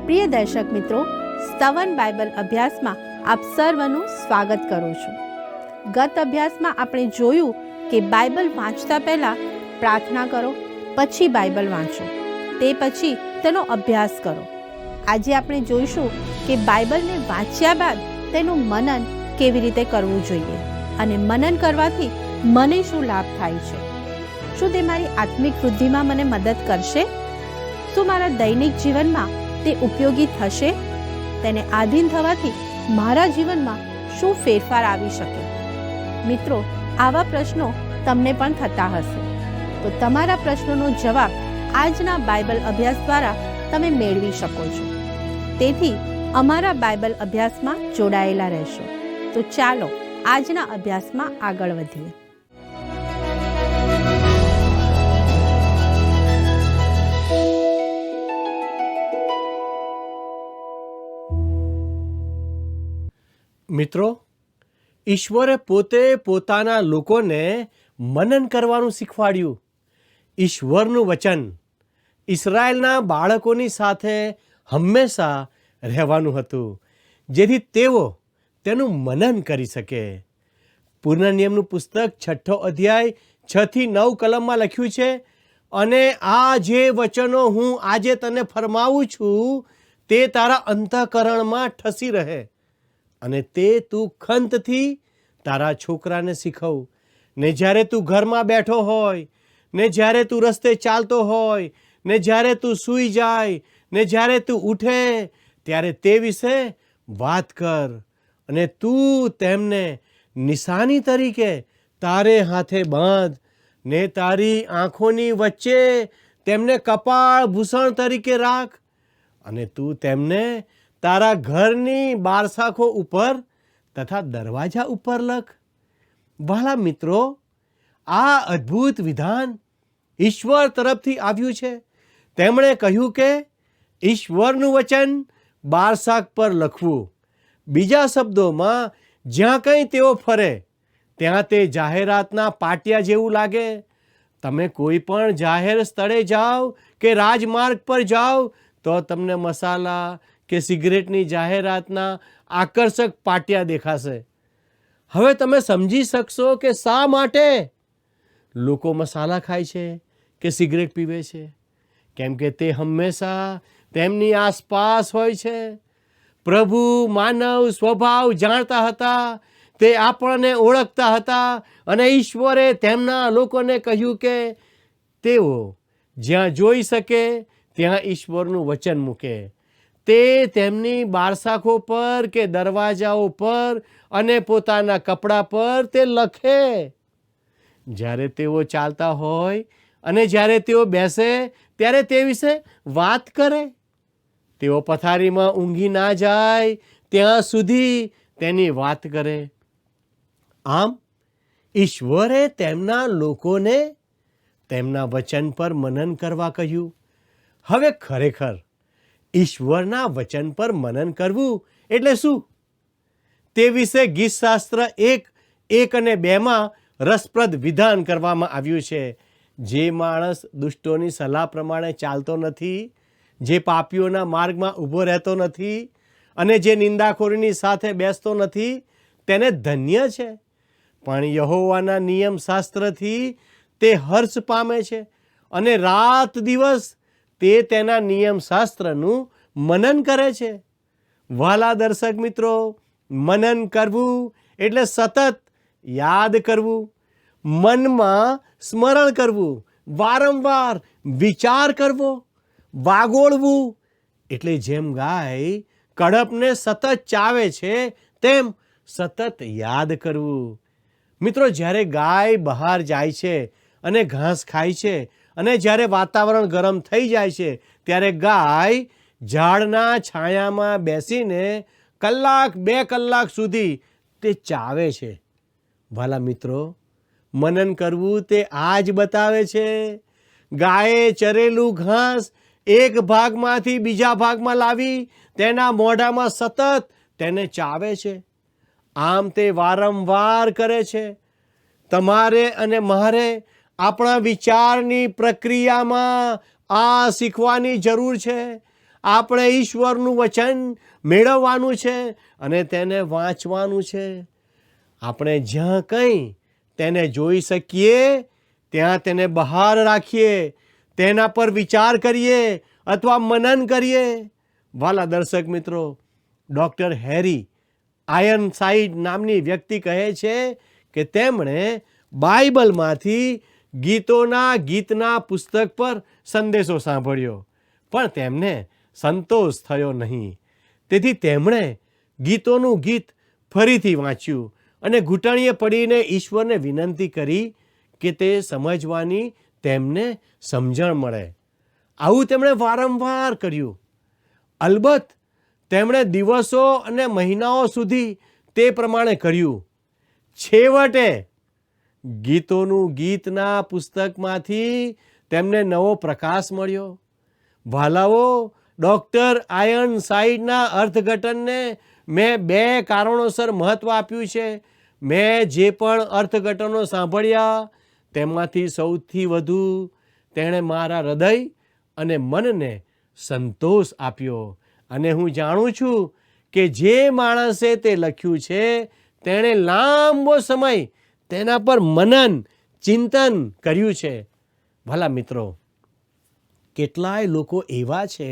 પ્રિય દર્શક મિત્રો, સ્તવન બાઇબલ અભ્યાસમાં આપ સર્વનું સ્વાગત કરું છું. ગત અભ્યાસમાં આપણે જોયું કે બાઇબલ વાંચતા પહેલાં પ્રાર્થના કરો, પછી બાઇબલ વાંચો, તે પછી તેનો અભ્યાસ કરો. આજે આપણે જોઈશું કે બાઇબલને વાંચ્યા બાદ તેનું મનન કેવી રીતે કરવું જોઈએ અને મનન કરવાથી મને શું લાભ થાય છે. શું તે મારી આત્મિક વૃદ્ધિમાં મને મદદ કરશે? શું મારા દૈનિક જીવનમાં તે ઉપયોગી થશે? તેને આધીન થવાથી મારા જીવનમાં શું ફેરફાર આવી શકે? મિત્રો, આવા પ્રશ્નો તમને પણ થતા હશે. તો તમારા પ્રશ્નોનો જવાબ આજના બાઇબલ અભ્યાસ દ્વારા તમે મેળવી શકો છો. તેથી અમારા બાઇબલ અભ્યાસમાં જોડાયેલા રહેશો. તો ચાલો આજના અભ્યાસમાં આગળ વધીએ. મિત્રો, ઈશ્વરે પોતે પોતાના લોકોને મનન કરવાનું શીખવાડ્યું. ઈશ્વરનું વચન ઇઝરાયલના બાળકોની સાથે હંમેશા રહેવાનું હતું, જેથી તેઓ તેનું મનન કરી શકે. પુનર્નિયમનું પુસ્તક 6 અધ્યાય 6-9 કલમમાં લખ્યું છે, અને આ જે વચનો હું આજે તને ફરમાવું છું તે તારા અંતઃકરણમાં ઠસી રહે, અને તે તું ખંતથી તારા છોકરાને શીખવ. ને જ્યારે તું ઘરમાં બેઠો હોય, ને જ્યારે તું રસ્તે ચાલતો હોય, ને જ્યારે તું સૂઈ જાય, ને જ્યારે તું ઉઠે, ત્યારે તે વિશે વાત કર. અને તું તેમને નિશાની તરીકે તારે હાથે બાંધ, ને તારી આંખોની વચ્ચે તેમને કપાળ ભૂષણ તરીકે રાખ, અને તું તેમને તારા ઘરની બારસાખો ઉપર તથા દરવાજા ઉપર લખ. વહાલા મિત્રો, આ અદ્ભુત વિધાન ઈશ્વર તરફથી આવ્યું છે. તેમણે કહ્યું કે ઈશ્વરનું વચન બારસાખ પર લખવું. બીજા શબ્દોમાં, જ્યાં કંઈ તેઓ ફરે ત્યાં તે જાહેરાતના પાટિયા જેવું લાગે. તમે કોઈ પણ જાહેર સ્થળે જાઓ કે રાજમાર્ગ પર જાઓ તો તમને મસાલા કે સિગરેટની જાહેરાતના આકર્ષક પાટિયા દેખાશે. હવે તમે સમજી શકશો કે શા માટે લોકો મસાલા ખાય છે કે સિગરેટ પીવે છે. કેમ કે તે હંમેશા તેમની આસપાસ હોય છે. પ્રભુ માનવ સ્વભાવ જાણતા હતા, તે આપણને ઓળખતા હતા, અને ઈશ્વરે તેમના લોકોને કહ્યું કે તેઓ જ્યાં જોઈ શકે ત્યાં ઈશ્વરનું વચન મૂકે. તે તેમની બારસાખો પર કે દરવાજાઓ પર અને પોતાના કપડાં પર તે લખે. જ્યારે તેઓ ચાલતા હોય અને જ્યારે તેઓ બેસે ત્યારે તે વિશે વાત કરે. તેઓ પથારીમાં ઊંઘી ના જાય ત્યાં સુધી તેની વાત કરે. આમ ઈશ્વરે તેમના લોકોને તેમના વચન પર મનન કરવા કહ્યું. હવે ખરેખર ઈશ્વરના વચન પર મનન કરવું એટલે શું? તે વિશે ગીતશાસ્ત્ર 1 અને 2માં રસપ્રદ વિધાન કરવામાં આવ્યું છે. જે માણસ દુષ્ટોની સલાહ પ્રમાણે ચાલતો નથી, જે પાપીઓના માર્ગમાં ઊભો રહેતો નથી, અને જે નિંદાખોરીની સાથે બેસતો નથી, તેને ધન્ય છે. પણ યહોવાના નિયમશાસ્ત્રથી તે હર્ષ પામે છે, અને રાત દિવસ તે તેના નિયમશાસ્ત્રનું મનન કરે છે. વહાલા દર્શક મિત્રો, મનન કરવું એટલે સતત યાદ કરવું, મનમાં સ્મરણ કરવું, વારંવાર વિચાર કરવો. વાગોળવું એટલે જેમ ગાય કડપને સતત ચાવે છે તેમ સતત યાદ કરવું. મિત્રો, જ્યારે ગાય બહાર જાય છે અને ઘાસ ખાય છે, અને જ્યારે વાતાવરણ ગરમ થઈ જાય છે ત્યારે ગાય ઝાડના છાયામાં બેસીને 1-2 કલાક સુધી તે ચાવે છે. ભલા મિત્રો, મનન કરવું તે આ જ બતાવે છે. ગાયે ચરેલું ઘાસ એક ભાગમાંથી બીજા ભાગમાં લાવી તેના મોઢામાં સતત તેને ચાવે છે. આમ તે વારંવાર કરે છે. તમારે અને મારે આપણા વિચારની પ્રક્રિયામાં આ શીખવાની જરૂર છે. આપણે ઈશ્વરનું વચન મેળવવાનું છે અને તેને વાંચવાનું છે. આપણે જ્યાં કંઈ તેને જોઈ શકીએ ત્યાં તેને બહાર રાખીએ, તેના પર વિચાર કરીએ અથવા મનન કરીએ. વાલા દર્શક મિત્રો, ડૉક્ટર હેરી આયર્નસાઇડ નામની વ્યક્તિ કહે છે કે તેમણે બાઇબલમાંથી ગીતના પુસ્તક પર સંદેશો સાંભળ્યો, પણ તેમને સંતોષ થયો નહીં. તેથી તેમણે ગીતોનું ગીત ફરીથી વાંચ્યું અને ઘૂંટણીએ પડીને ઈશ્વરને વિનંતી કરી કે તે સમજવાની તેમને સમજણ મળે. આવું તેમણે વારંવાર કર્યું. અલબત્ત તેમણે દિવસો અને મહિનાઓ સુધી તે પ્રમાણે કર્યું. છેવટે ગીતના પુસ્તકમાંથી તેમને નવો પ્રકાશ મળ્યો. ભાલાઓ, ડૉક્ટર આયર્નસાઇડના અર્થઘટનને મેં 2 કારણોસર મહત્ત્વ આપ્યું છે. મેં જે પણ અર્થઘટનો સાંભળ્યા તેમાંથી સૌથી વધુ તેણે મારા હૃદય અને મનને સંતોષ આપ્યો. અને હું જાણું છું કે જે માણસે તે લખ્યું છે તેણે લાંબો સમય તેના પર મનન ચિંતન કર્યું છે. ભલા મિત્રો, કેટલાય લોકો એવા છે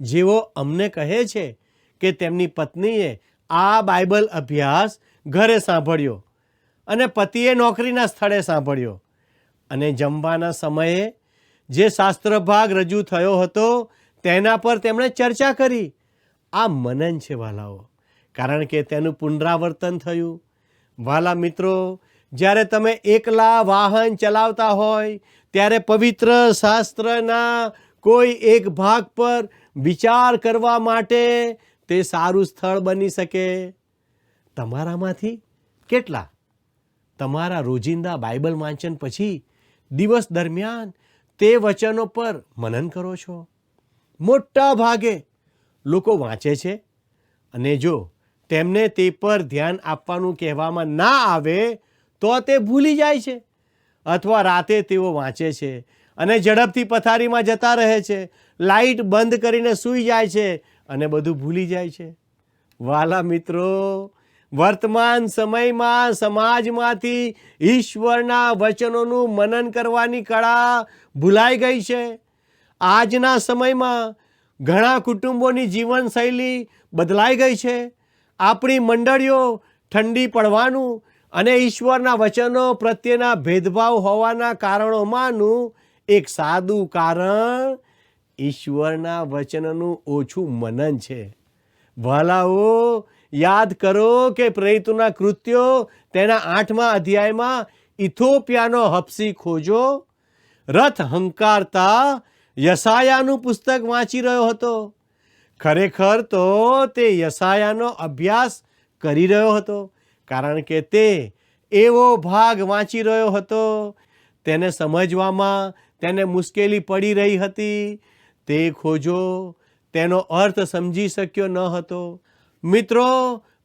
જેઓ અમને કહે છે કે તેમની પત્નીએ આ બાઇબલ અભ્યાસ ઘરે સાંભળ્યો અને પતિએ નોકરીના સ્થળે સાંભળ્યો અને જમવાના સમયે જે શાસ્ત્ર ભાગ રજૂ થયો હતો તેના પર તેમણે ચર્ચા કરી. આ મનન છે વાલાઓ, કારણ કે તેનું પુનરાવર્તન થયું. વાલા મિત્રો, જ્યારે તમે એકલા વાહન ચલાવતા હોય ત્યારે પવિત્ર શાસ્ત્રના કોઈ એક ભાગ પર વિચાર કરવા માટે તે સારું સ્થળ બની શકે. તમારામાંથી કેટલા તમારા રોજિંદા બાઇબલ વાંચન પછી દિવસ દરમિયાન તે વચનો પર મનન કરો છો? મોટા ભાગે લોકો વાંચે છે અને જો તેમને તે પર ધ્યાન આપવાનું કહેવામાં ના આવે તો તે ભૂલી જાય છે, અથવા રાતે તેઓ વાંચે છે અને ઝડપથી પથારીમાં જતા રહે છે, લાઇટ બંધ કરીને સૂઈ જાય છે અને બધું ભૂલી જાય છે. વાલા મિત્રો, વર્તમાન સમયમાં સમાજમાંથી ઈશ્વરના વચનોનું મનન કરવાની કળા ભૂલાઈ ગઈ છે. આજના સમયમાં ઘણા કુટુંબોની જીવનશૈલી બદલાઈ ગઈ છે. આપણી મંડળીઓ ઠંડી પડવાનું અને ઈશ્વરના વચનો પ્રત્યેના ભેદભાવ હોવાના કારણોમાંનું એક સાદું કારણ ઈશ્વરના વચનનું ઓછું મનન છે. વાલાઓ, યાદ કરો કે પ્રેરિતોના કૃત્યો તેના 8મા અધ્યાયમાં ઇથોપિયાનો હબસી ખોજો રથ હંકારતા યશાયાનું પુસ્તક વાંચી રહ્યો હતો. ખરેખર તો તે યશાયાનો અભ્યાસ કરી રહ્યો હતો, કારણ કે તે એવો ભાગ વાંચી રહ્યો હતો તેને સમજવામાં તેને મુશ્કેલી પડી રહી હતી. તે ખોજો તેનો અર્થ સમજી શક્યો ન હતો. મિત્રો,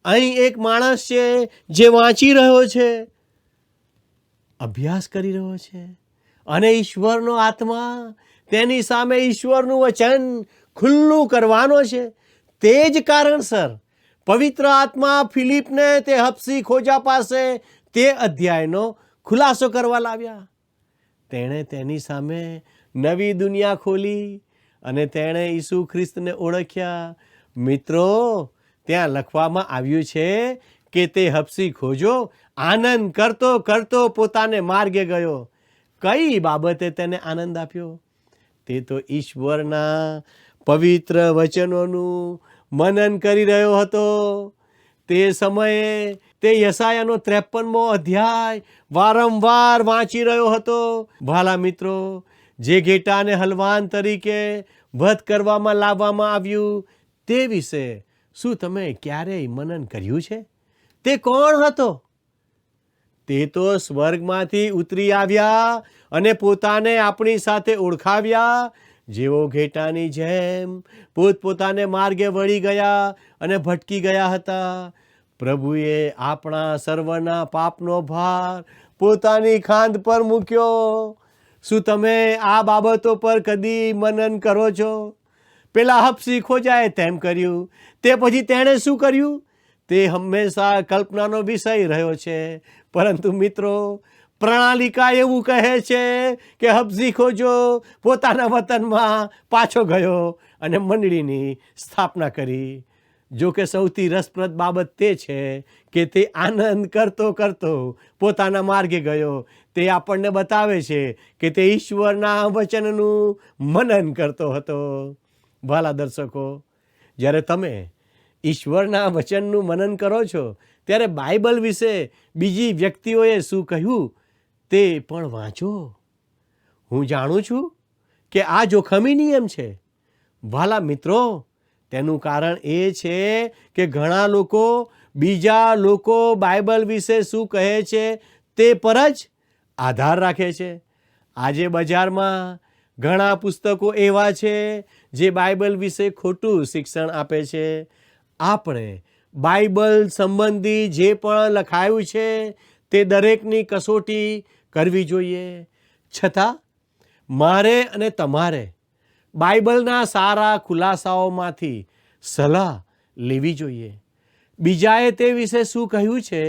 અહીં એક માણસ છે જે વાંચી રહ્યો છે, અભ્યાસ કરી રહ્યો છે અને ઈશ્વરનો આત્મા તેની સામે ઈશ્વરનું વચન ખુલ્લું કરવાનો છે. તે જ કારણસર પવિત્ર આત્મા ફિલિપને તે હબસી ખોજા પાસે તે અધ્યાયનો ખુલાસો કરવા લાવ્યા. તેણે તેની સામે નવી દુનિયા ખોલી અને તેણે ઈસુ ખ્રિસ્તને ઓળખ્યા. મિત્રો, ત્યાં લખવામાં આવ્યું છે કે તે હબસી ખોજો આનંદ કરતો કરતો પોતાને માર્ગે ગયો. કઈ બાબતે તેને આનંદ આપ્યો? તે તો ઈશ્વરના પવિત્ર વચનોનું મનન કરી રહ્યો હતો. તે સમયે તે યશાયાનો 53મો અધ્યાય વારંવાર વાંચી રહ્યો હતો. ભાલા મિત્રો, જે ઘેટાને હલવાન તરીકે વધ કરવામાં લાવવામાં આવ્યું તે વિશે શું તમે ક્યારેય મનન કર્યું છે? તે કોણ હતો? તે તો સ્વર્ગમાંથી ઉતરી આવ્યા અને પોતાને આપણી સાથે ઓળખાવ્યા. જેઓ ઘેટાની જેમ પોતપોતાને માર્ગે વળી ગયા અને ભટકી ગયા હતા. પ્રભુએ આપણા સર્વના પાપનો ભાર પોતાની ખાંદ પર મૂક્યો. શું તમે આ બાબતો પર કદી મનન કરો છો? પેલા હબસી ખોજાએ તેમ કર્યું, તે પછી તેણે શું કર્યું તે હંમેશા કલ્પનાનો વિષય રહ્યો છે. પરંતુ મિત્રો, પ્રણાલિકા એવું કહે છે કે હબસી ખોજો પોતાના વતનમાં પાછો ગયો અને મંડળીની સ્થાપના કરી. જો કે સૌથી રસપ્રદ બાબત તે છે કે તે આનંદ કરતો કરતો પોતાના માર્ગે ગયો. તે આપણને બતાવે છે કે તે ઈશ્વરના વચનનું મનન કરતો હતો. ભલા દર્શકો, જ્યારે તમે ઈશ્વરના વચનનું મનન કરો છો ત્યારે બાઇબલ વિશે બીજી વ્યક્તિઓએ શું કહ્યું તે પણ વાંચો. હું જાણું છું કે આ જોખમી નિયમ છે. ભલા મિત્રો, તેનું કારણ એ છે કે ઘણા લોકો બીજા લોકો બાઇબલ વિશે શું કહે છે તે પર જ આધાર રાખે છે. આજે બજારમાં ઘણા પુસ્તકો એવા છે જે બાઇબલ વિશે ખોટું શિક્ષણ આપે છે. આપણે બાઇબલ સંબંધી જે પણ લખાયું છે તે દરેકની કસોટી કરવી જોઈએ. છતાં મારે અને તમારે બાઇબલના સારા ખુલાસાઓમાંથી સલાહ લેવી જોઈએ. બીજાએ તે વિશે શું કહ્યું છે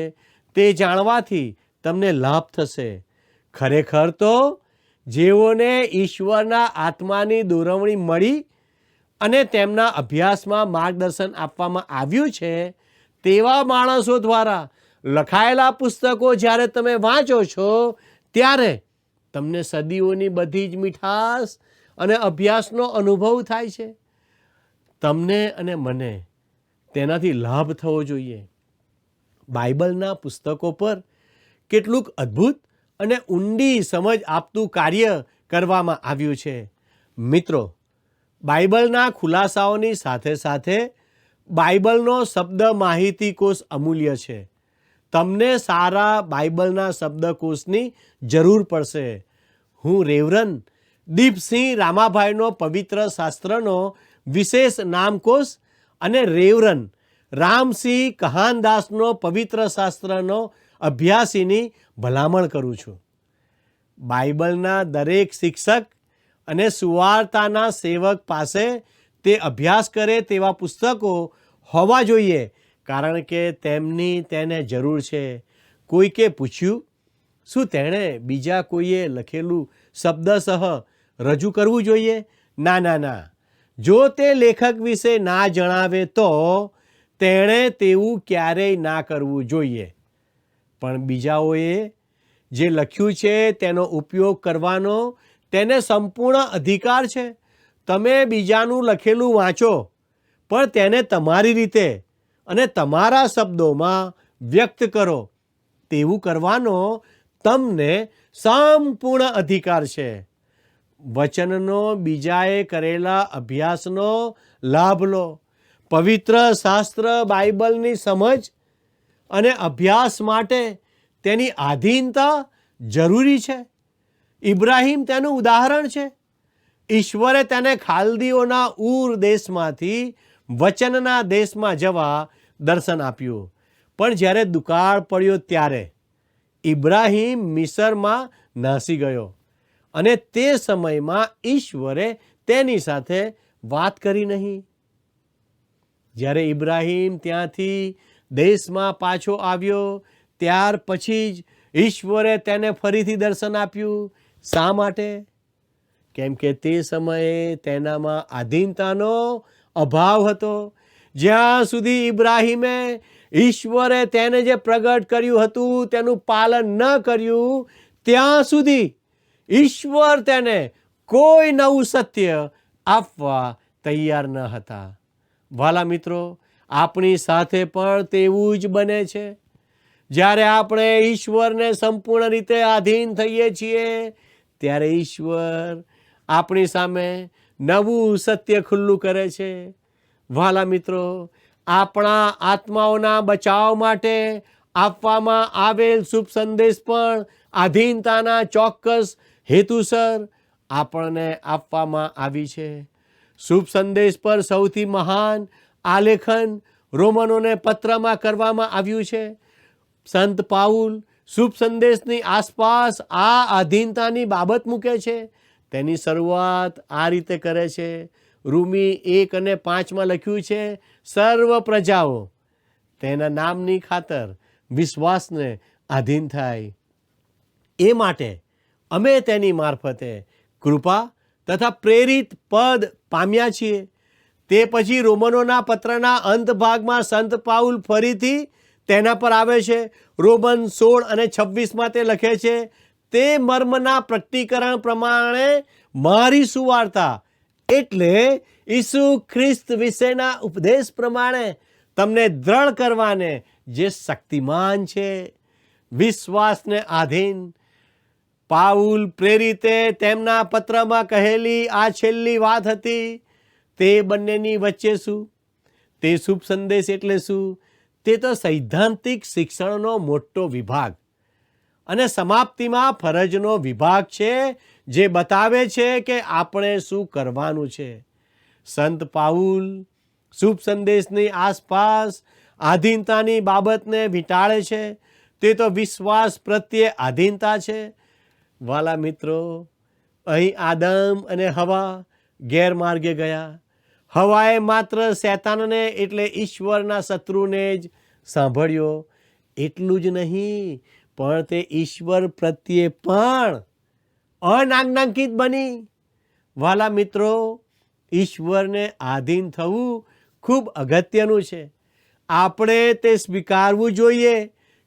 તે જાણવાથી તમને લાભ થશે. ખરેખર તો જેઓને ઈશ્વરના આત્માની દોરવણી મળી અને તેમના અભ્યાસમાં માર્ગદર્શન આપવામાં આવ્યું છે તેવા માણસો દ્વારા લખાયેલા પુસ્તકો જ્યારે તમે વાંચો છો ત્યારે તમને સદીઓની બધી જ મીઠાશ અને અભ્યાસનો અનુભવ થાય છે. તમને અને મને તેનાથી લાભ થવો જોઈએ. બાઇબલના પુસ્તકો પર કેટલુંક અદ્ભુત અને ઊંડી સમજ આપતું કાર્ય કરવામાં આવ્યું છે. મિત્રો, બાઇબલના ખુલાસાઓની સાથે સાથે બાઇબલનો શબ્દ માહિતીકોશ અમૂલ્ય છે. તમને સારા બાઇબલના શબ્દકોશની જરૂર પડશે. હું રેવરન દીપસિંહ રામાભાઈનો પવિત્ર શાસ્ત્રનો વિશેષ નામકોશ અને રેવરન રામસિંહ કહાનદાસનો પવિત્ર શાસ્ત્રનો અભ્યાસીની ભલામણ કરું છું. બાઇબલના દરેક શિક્ષક અને સુવાર્તાના સેવક પાસે તે અભ્યાસ કરે તેવા પુસ્તકો હોવા જોઈએ, કારણ કે તેમની તેને જરૂર છે. કોઈકે પૂછ્યું, શું તેણે બીજા કોઈએ લખેલું શબ્દસહ રજૂ કરવું જોઈએ? ના ના ના. જો તે લેખક વિશે ના જણાવે તો તેણે તેવું ક્યારેય ના કરવું જોઈએ. પણ બીજાઓએ જે લખ્યું છે તેનો ઉપયોગ કરવાનો તેને સંપૂર્ણ અધિકાર છે. તમે બીજાનું લખેલું વાંચો, પણ તેને તમારી રીતે અને તમારા શબ્દોમાં વ્યક્ત કરો. તેવું કરવાનો તમને સંપૂર્ણ અધિકાર છે. વચનનો બીજાએ કરેલા અભ્યાસનો લાભ લો. પવિત્ર શાસ્ત્ર બાઇબલની સમજ અને અભ્યાસ માટે તેની આધીનતા જરૂરી છે. ઇબ્રાહિમ તેનું ઉદાહરણ છે. ઈશ્વરે તેને ખાલદીઓના ઉર દેશમાંથી વચનના દેશમાં જવા દર્શન આપ્યું. પણ જ્યારે દુકાળ પડ્યો ત્યારે ઇબ્રાહિમ મિસરમાં નાસી ગયો અને તે સમયમાં ઈશ્વરે તેની સાથે વાત કરી નહીં. જ્યારે ઇબ્રાહિમ ત્યાંથી દેશમાં પાછો આવ્યો ત્યાર પછી જ ઈશ્વરે તેને ફરીથી દર્શન આપ્યું. શા માટે? કેમ કે તે સમયે તેનામાં આધીનતાનો અભાવ હતો. જ્યાં સુધી ઇબ્રાહિમે ઈશ્વરે તેને જે પ્રગટ કર્યું હતું તેનું પાલન ન કર્યું ત્યાં સુધી ઈશ્વર તેને કોઈ નવું સત્ય આપવા તૈયાર ન હતા. વાલા મિત્રો, આપણી સાથે પણ તેવું જ બને છે. જ્યારે આપણે ઈશ્વરને સંપૂર્ણ રીતે આધીન થઈએ છીએ ત્યારે ઈશ્વર આપણી સામે નવું સત્ય ખુલ્લું કરે છે. વાલા મિત્રો, આપણા આત્માઓના બચાવ માટે આપવામાં આવેલ શુભ સંદેશ પણ આધીનતાના ચોક્કસ હેતુસર આપણને આપવામાં આવી છે. શુભ સંદેશ પર સૌથી મહાન આલેખન રોમનોને પત્રમાં કરવામાં આવ્યું છે. સંત પાઉલ શુભ સંદેશની આસપાસ આ આધીનતાની બાબત મૂકે છે. તેની શરૂઆત આ રીતે કરે છે: રૂમી 1 અને 5 લખ્યું છે, સર્વ પ્રજાઓ તેના નામની ખાતર વિશ્વાસને આધીન થાય. એ માટે અમે તેની મારફતે કૃપા તથા પ્રેરિત પદ પામ્યા છીએ. તે પછી રોમનોના પત્રના અંત ભાગમાં સંત પાઉલ ફરીથી તેના પર આવે છે. રોમન 16 અને 26 તે લખે છે, તે મર્મના પ્રગટીકરણ પ્રમાણે મારી સુવાર્તા એટલે ઈસુ ખ્રિસ્ત વિશેના ઉપદેશ પ્રમાણે તમને દ્રઢ કરવાને જે શક્તિમાન છે. વિશ્વાસને આધીન પાઉલ પ્રેરિતે તેમના પત્રમાં કહેલી આ છેલ્લી વાત હતી. તે બંનેની વચ્ચે શું? તે શુભ સંદેશ એટલે શું? તે તો સૈદ્ધાંતિક શિક્ષણનો મોટો વિભાગ અને સમાપ્તિમાં ફરજનો વિભાગ છે, જે બતાવે છે કે આપણે શું કરવાનું છે. સંત પાઉલ શુભ સંદેશની આસપાસ આધીનતાની બાબતને વીંટાળે છે. તે તો વિશ્વાસ પ્રત્યે આધીનતા છે. વાલા મિત્રો, અહીં આદમ અને હવા ગેરમાર્ગે ગયા. હવાએ માત્ર શૈતાનને એટલે ઈશ્વરના શત્રુને જ સાંભળ્યો. એટલું જ નહીં, પણ તે ઈશ્વર પ્રત્યે પણ અનાજ્ઞાંકિત બની. વાલા મિત્રો, ઈશ્વરને આધીન થવું ખૂબ અગત્યનું છે. આપણે તે સ્વીકારવું જોઈએ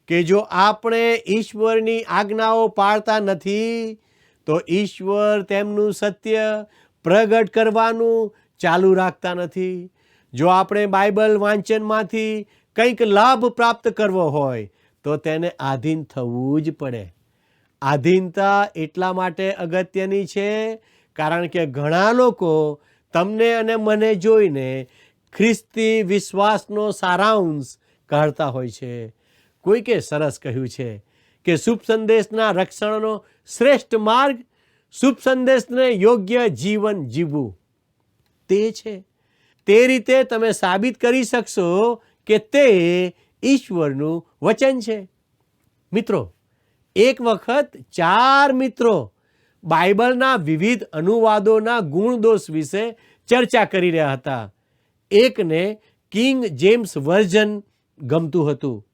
કે જો આપણે ઈશ્વરની આજ્ઞાઓ પાળતા નથી તો ઈશ્વર તેમનું સત્ય પ્રગટ કરવાનું ચાલુ રાખતા નથી. જો આપણે બાઇબલ વાંચનમાંથી કંઈક લાભ પ્રાપ્ત કરવો હોય તો તેને આધીન થવું જ પડે. આધીનતા એટલા માટે અગત્યની છે કારણ કે ઘણા લોકો તમને અને મને જોઈને ખ્રિસ્તી વિશ્વાસનો સારાંશ કાઢતા હોય છે. કોઈકે સરસ કહ્યું છે કે શુભ સંદેશના રક્ષણનો શ્રેષ્ઠ માર્ગ શુભ સંદેશને યોગ્ય જીવન જીવવું તે છે. તે રીતે તમે સાબિત કરી શકશો કે તે ઈશ્વરનું વચન છે. મિત્રો, એક વખત 4 મિત્રો બાઇબલના વિવિધ અનુવાદોના ગુણદોષ વિશે ચર્ચા કરી રહ્યા હતા. એકને કિંગ જેમ્સ વર્ઝન ગમતું હતું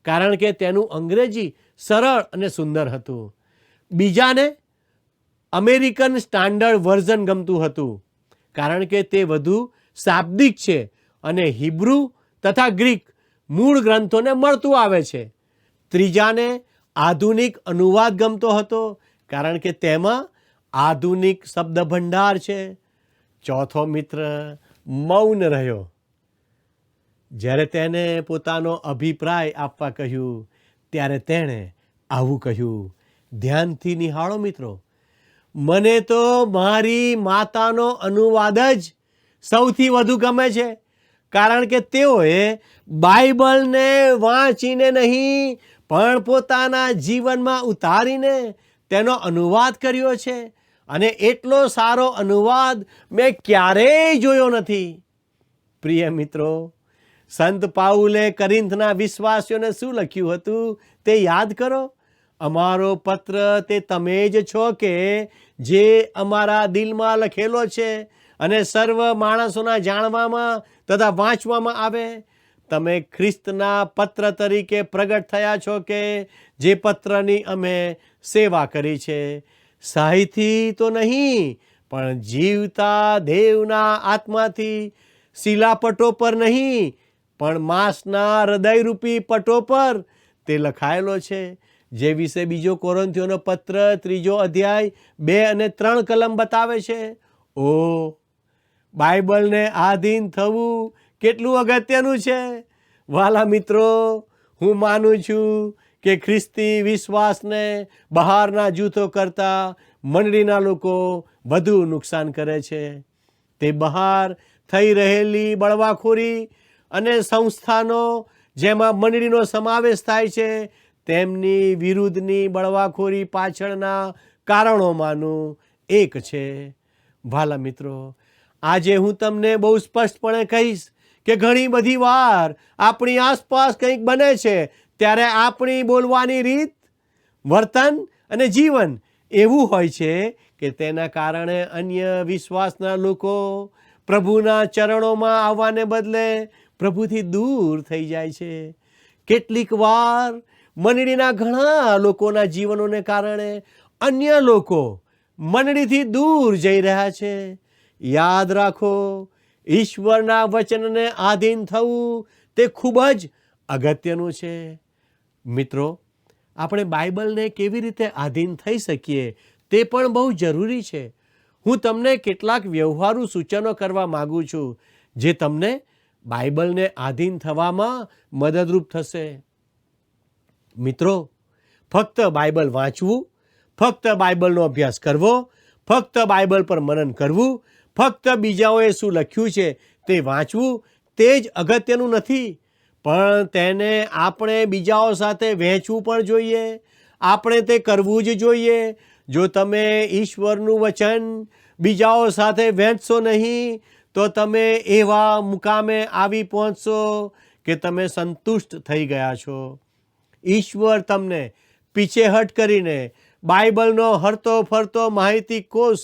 કારણ કે તેનું અંગ્રેજી સરળ અને સુંદર હતું. બીજાને અમેરિકન સ્ટાન્ડર્ડ વર્ઝન ગમતું હતું કારણ કે તે વધુ શાબ્દિક છે અને હિબ્રુ તથા ગ્રીક મૂળ ગ્રંથોને મળતું આવે છે. ત્રીજાને આધુનિક અનુવાદ ગમતો હતો કારણ કે તેમાં આધુનિક શબ્દ ભંડાર છે. ચોથો મિત્ર મૌન રહ્યો. જ્યારે તેને પોતાનો અભિપ્રાય આપવા કહ્યું ત્યારે તેણે આવું કહ્યું. ધ્યાનથી નિહાળો મિત્રો, મને તો મારી માતાનો અનુવાદ જ સૌથી વધુ ગમે છે કારણ કે તેઓએ બાઇબલને વાંચીને નહીં પણ પોતાના જીવનમાં ઉતારીને તેનો અનુવાદ કર્યો છે અને એટલો સારો અનુવાદ મેં ક્યારેય જોયો નથી. પ્રિય મિત્રો, સંત પાઉલે કરિન્થના વિશ્વાસીઓને શું લખ્યું હતું તે યાદ કરો. અમારો પત્ર તે તમે જ છો કે જે અમારા દિલમાં લખેલો છે અને સર્વ માણસોના જાણવામાં તથા વાંચવામાં આવે. તમે ખ્રિસ્તના પત્ર તરીકે પ્રગટ થયા છો કે જે પત્રની અમે સેવા કરી છે. શાહીથી તો નહીં પણ જીવતા દેવના આત્માથી, શિલાપટો પર નહીં પણ માંસના હૃદયરૂપી પટો પર તે લખાયેલો છે, જે વિશે 2 કોરિન્થીયોનો પત્ર 3 અધ્યાય 2 અને 3 કલમ બતાવે છે. ઓ, બાઇબલને આધીન થવું કેટલું અગત્યનું છે. વાલા મિત્રો, હું માનું છું કે ખ્રિસ્તી વિશ્વાસને બહારના જૂથો કરતાં મંડળીના લોકો વધુ નુકસાન કરે છે. તે બહાર થઈ રહેલી બળવાખોરી અને સંસ્થાનો જેમાં મંડળીનો સમાવેશ થાય છે તેમની વિરુદ્ધની બળવાખોરી પાછળના કારણોમાંનું એક છે. વાલા મિત્રો, આજે હું તમને બહુ સ્પષ્ટપણે કહીશ કે ઘણી બધી વાર આપણી આસપાસ કંઈક બને છે ત્યારે આપણી બોલવાની રીત, વર્તન અને જીવન એવું હોય છે કે તેના કારણે અન્ય વિશ્વાસના લોકો પ્રભુના ચરણોમાં આવવાને બદલે પ્રભુથી દૂર થઈ જાય છે. કેટલીક વાર મંડળીના ઘણા લોકોના જીવનોને કારણે અન્ય લોકો મંડળીથી દૂર જઈ રહ્યા છે. યાદ રાખો, ઈશ્વરના વચનને આધીન થવું તે ખૂબ જ અગત્યનું છે. મિત્રો, આપણે બાઇબલને કેવી રીતે આધીન થઈ શકીએ તે પણ બહુ જરૂરી છે. હું તમને કેટલાક વ્યવહારુ સૂચનો કરવા માગું છું જે તમને બાઇબલને આધીન થવામાં મદદરૂપ થશે. મિત્રો, ફક્ત બાઇબલ વાંચવું, ફક્ત બાઇબલનો અભ્યાસ કરવો, ફક્ત બાઇબલ પર મનન કરવું, ફક્ત બીજાઓએ શું લખ્યું છે તે વાંચવું તે જ અગત્યનું નથી, પણ તેને આપણે બીજાઓ સાથે વહેંચવું પણ જોઈએ. આપણે તે કરવું જ જોઈએ. જો તમે ઈશ્વરનું વચન બીજાઓ સાથે વહેંચશો નહીં તો તમે એવા મુકામે આવી પહોંચશો કે તમે સંતુષ્ટ થઈ ગયા છો. ઈશ્વર તમને પીછેહટ કરીને બાઇબલનો હરતો ફરતો માહિતી કોષ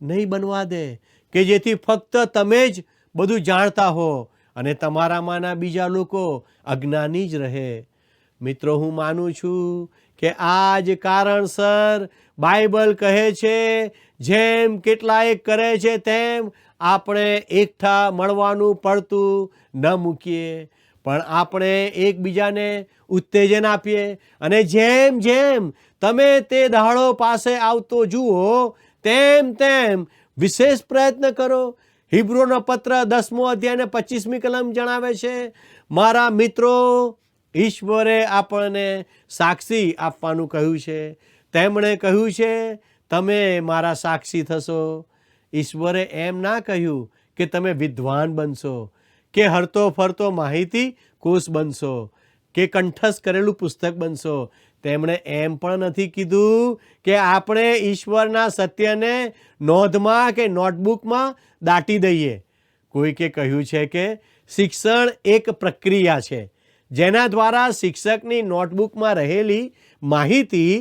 નહીં બનવા દે કે જેથી ફક્ત તમે જ બધું જાણતા હો અને તમારામાંના બીજા લોકો અજ્ઞાની જ રહે. મિત્રો, હું માનું છું કે આ જ કારણસર બાઇબલ કહે છે, જેમ કેટલાય કરે છે તેમ આપણે એકઠા મળવાનું પડતું ન મૂકીએ, પણ આપણે એકબીજાને ઉત્તેજન આપીએ. અને જેમ જેમ તમે તે દાડો પાસે આવતો જુઓ તેમ તેમ વિશેષ પ્રયત્ન કરો. હિબ્રુનો પત્ર 10મો અધ્યાય 25મી કલમ જણાવે છે, મારા મિત્રો, ઈશ્વરે આપણને સાક્ષી આપવાનું કહ્યું છે. તેમણે કહ્યું છે, તમે મારા સાક્ષી થશો. ઈશ્વરે એમ ના કહ્યું કે તમે વિદ્વાન બનશો, કે હરતો ફરતો માહિતી કોષ બનશો, કે કંઠસ્થ કરેલું પુસ્તક બનશો. તેમણે એમ પણ નથી કીધું કે આપણે ઈશ્વરના સત્યને નોંધમાં કે નોટબુકમાં દાટી દઈએ. કોઈકે કહ્યું છે કે શિક્ષણ એક પ્રક્રિયા છે જેના દ્વારા શિક્ષકની નોટબુકમાં રહેલી માહિતી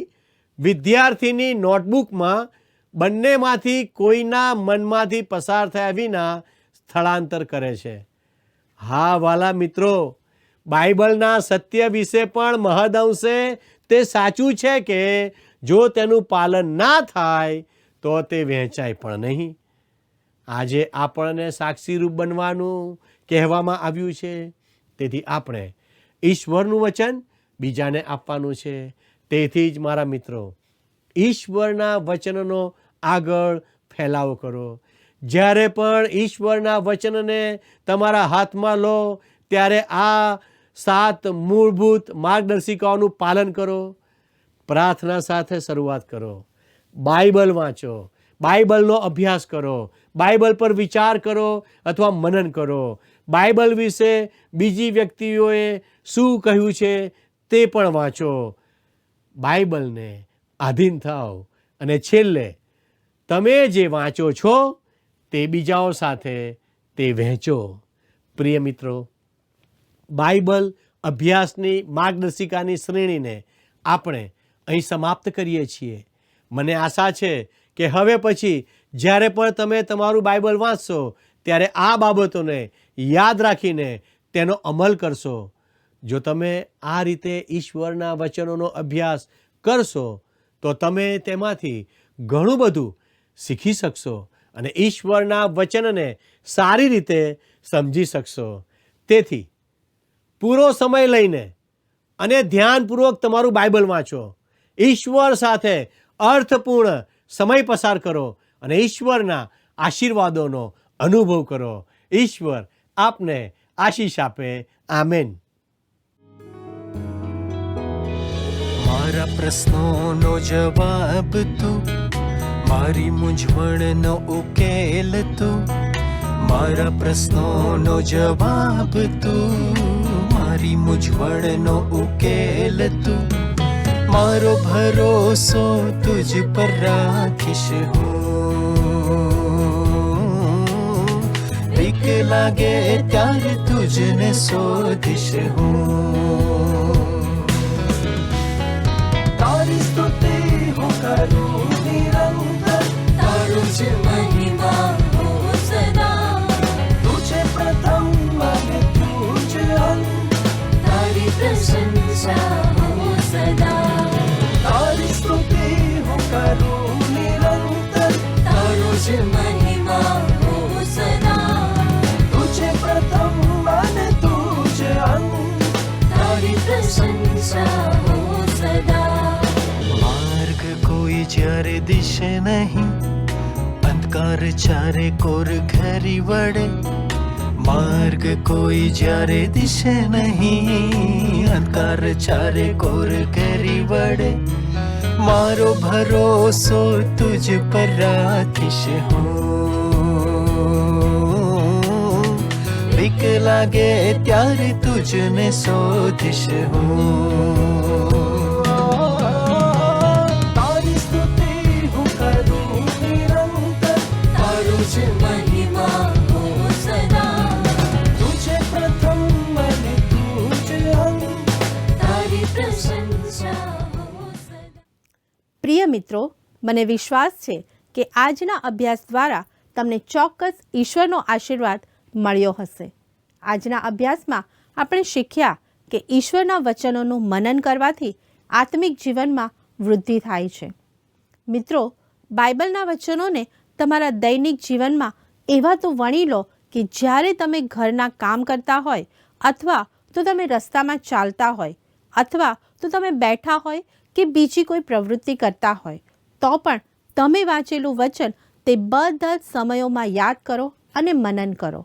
વિદ્યાર્થીની નોટબુકમાં બંનેમાંથી કોઈના મનમાંથી પસાર થયા વિના સ્થળાંતર કરે છે. હા વાલા મિત્રો, બાઇબલના સત્ય વિશે પણ મહદઅંશે તે સાચું છે કે જો તેનું પાલન ના થાય તો તે વહેંચાય પણ નહીં. આજે આપણને સાક્ષીરૂપ બનવાનું કહેવામાં આવ્યું છે. તેથી આપણે ઈશ્વરનું વચન બીજાને આપવાનું છે. તેથી જ મારા મિત્રો, ઈશ્વરના વચનનો આગળ ફેલાવો કરો. જ્યારે પણ ઈશ્વરના વચનને તમારા હાથમાં લો ત્યારે આ 7 મૂળભૂત માર્ગદર્શિકાઓનું પાલન કરો. પ્રાર્થના સાથે શરૂઆત કરો. બાઇબલ વાંચો, બાઇબલનો અભ્યાસ કરો, બાઇબલ પર વિચાર કરો અથવા મનન કરો. બાઇબલ વિશે બીજી વ્યક્તિઓએ શું કહ્યું છે તે પણ વાંચો. બાઇબલને આધીન થાઓ અને છેલ્લે તમે જે વાંચો છો તે બીજાઓ સાથે તે વહેંચો. પ્રિય મિત્રો, બાઇબલ અભ્યાસની માર્ગદર્શિકાની શ્રેણીને આપણે અહીં સમાપ્ત કરીએ છીએ. મને આશા છે કે હવે પછી જ્યારે પણ તમે તમારું બાઇબલ વાંચશો ત્યારે આ બાબતોને યાદ રાખીને તેનો અમલ કરશો. જો તમે આ રીતે ઈશ્વરના વચનોનો અભ્યાસ કરશો તો તમે તેમાંથી ઘણું બધું શીખી શકશો અને ઈશ્વરના વચનને સારી રીતે સમજી શકશો. તેથી પૂરો સમય લઈને અને ધ્યાનપૂર્વક તમારું બાઇબલ વાંચો. ઈશ્વર સાથે અર્થપૂર્ણ સમય પસાર કરો અને ઈશ્વરના આશીર્વાદોનો અનુભવ કરો. ઈશ્વર આપને આશીષ આપે. આમેન. મારા પ્રશ્નોનો જવાબ તું, મારી મૂંઝવણનો ઉકેલ તું. મારા પ્રશ્નોનો જવાબ તું, મારી મૂંઝવણનો ઉકેલ તું. મારો ભરોસો તુજ પર રાખીશ હું. બીક લાગે ત્યારે તુજને શોધીશ હું. તારી સ્તુતિ હું કરું નિરંતર, તારું જ મહિમા હો સદા. દિશે નહીં, અંધકાર ચારે કોર ઘેરી વળે, માર્ગ કોઈ જ્યારે દિશે નહીં, અંધકાર ચારે કોર ઘેરી વળે, મારો ભરોસો તુજ પર રાખીશ હું, બીક લાગે ત્યારે તુજને શોધીશ હું, તારી સ્તુતિ હું કરું નિરંતર, તારું જ મહિમા હો સદા, તુજે પ્રથમ અને તુજ અંત, તારી પ્રશંસા હો સદા. પ્રિય મિત્રો, મને વિશ્વાસ છે કે આજના અભ્યાસ દ્વારા તમને ચોક્કસ ઈશ્વરનો આશીર્વાદ મળ્યો હશે. આજના અભ્યાસમાં આપણે શીખ્યા કે ઈશ્વરના વચનોનું મનન કરવાથી આત્મિક જીવનમાં વૃદ્ધિ થાય છે. મિત્રો, બાઇબલના વચનોને તમારા દૈનિક જીવનમાં એવા તો વણી લો કે જ્યારે તમે ઘરના કામ કરતા હોય, અથવા તો તમે રસ્તામાં ચાલતા હોય, અથવા તો તમે બેઠા હોય કે બીજી કોઈ પ્રવૃત્તિ કરતા હોય, તો પણ તમે વાંચેલું વચન તે બધા જ સમયોમાં યાદ કરો અને મનન કરો,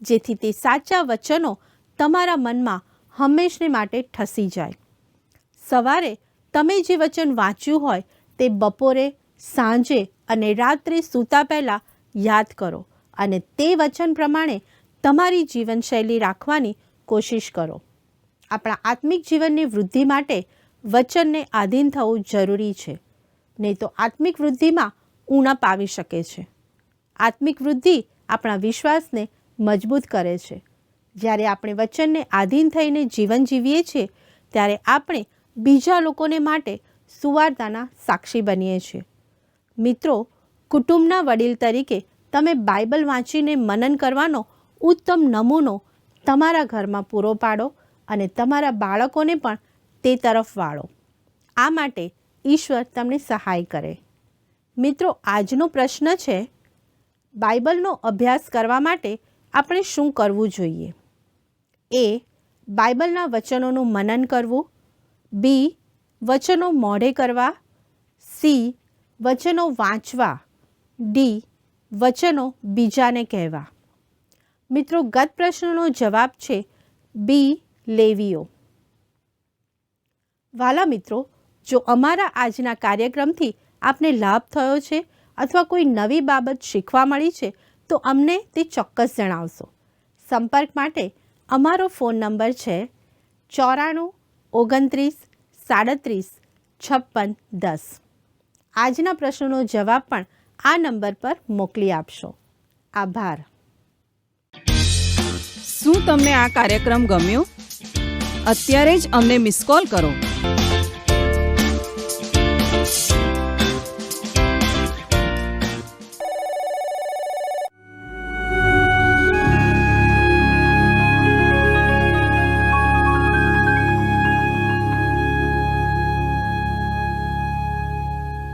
જેથી તે સાચા વચનો તમારા મનમાં હંમેશને માટે ઠસી જાય. સવારે તમે જે વચન વાંચ્યું હોય તે બપોરે, સાંજે અને રાત્રે સૂતા પહેલાં યાદ કરો અને તે વચન પ્રમાણે તમારી જીવનશૈલી રાખવાની કોશિશ કરો. આપણા આત્મિક જીવનની વૃદ્ધિ માટે વચનને આધીન થવું જરૂરી છે, નહીં તો આત્મિક વૃદ્ધિમાં ઉણપ આવી શકે છે. આત્મિક વૃદ્ધિ આપણા વિશ્વાસને મજબૂત કરે છે. જ્યારે આપણે વચનને આધીન થઈને જીવન જીવીએ છીએ ત્યારે આપણે બીજા લોકોને માટે સુવાર્તાના સાક્ષી બનીએ છીએ. મિત્રો, કુટુંબના વડીલ તરીકે તમે બાઇબલ વાંચીને મનન કરવાનો ઉત્તમ નમૂનો તમારા ઘરમાં પૂરો પાડો અને તમારા બાળકોને પણ તે તરફ વાળો. આ માટે ઈશ્વર તમને સહાય કરે. મિત્રો, આજનો પ્રશ્ન છે, બાઇબલનો અભ્યાસ કરવા માટે આપણે શું કરવું જોઈએ? એ. બાઇબલના વચનોનું મનન કરવું. બી. વચનો મોઢે કરવા. સી. વચનો વાંચવા. ડી. વચનો બીજાને કહેવા. મિત્રો, ગત પ્રશ્નનો જવાબ છે બી. લેવીઓ. વાલા મિત્રો, જો અમારા આજના કાર્યક્રમથી આપને લાભ થયો છે અથવા કોઈ નવી બાબત શીખવા મળી છે તો અમને તે ચોક્કસ જણાવશો. સંપર્ક માટે અમારો ફોન નંબર છે 94 29 37 56 10. આજના પ્રશ્નનો જવાબ પણ આ નંબર પર મોકલી આપશો. આભાર. શું તમને આ કાર્યક્રમ ગમ્યો? અત્યારે જ અમને મિસ કોલ કરો.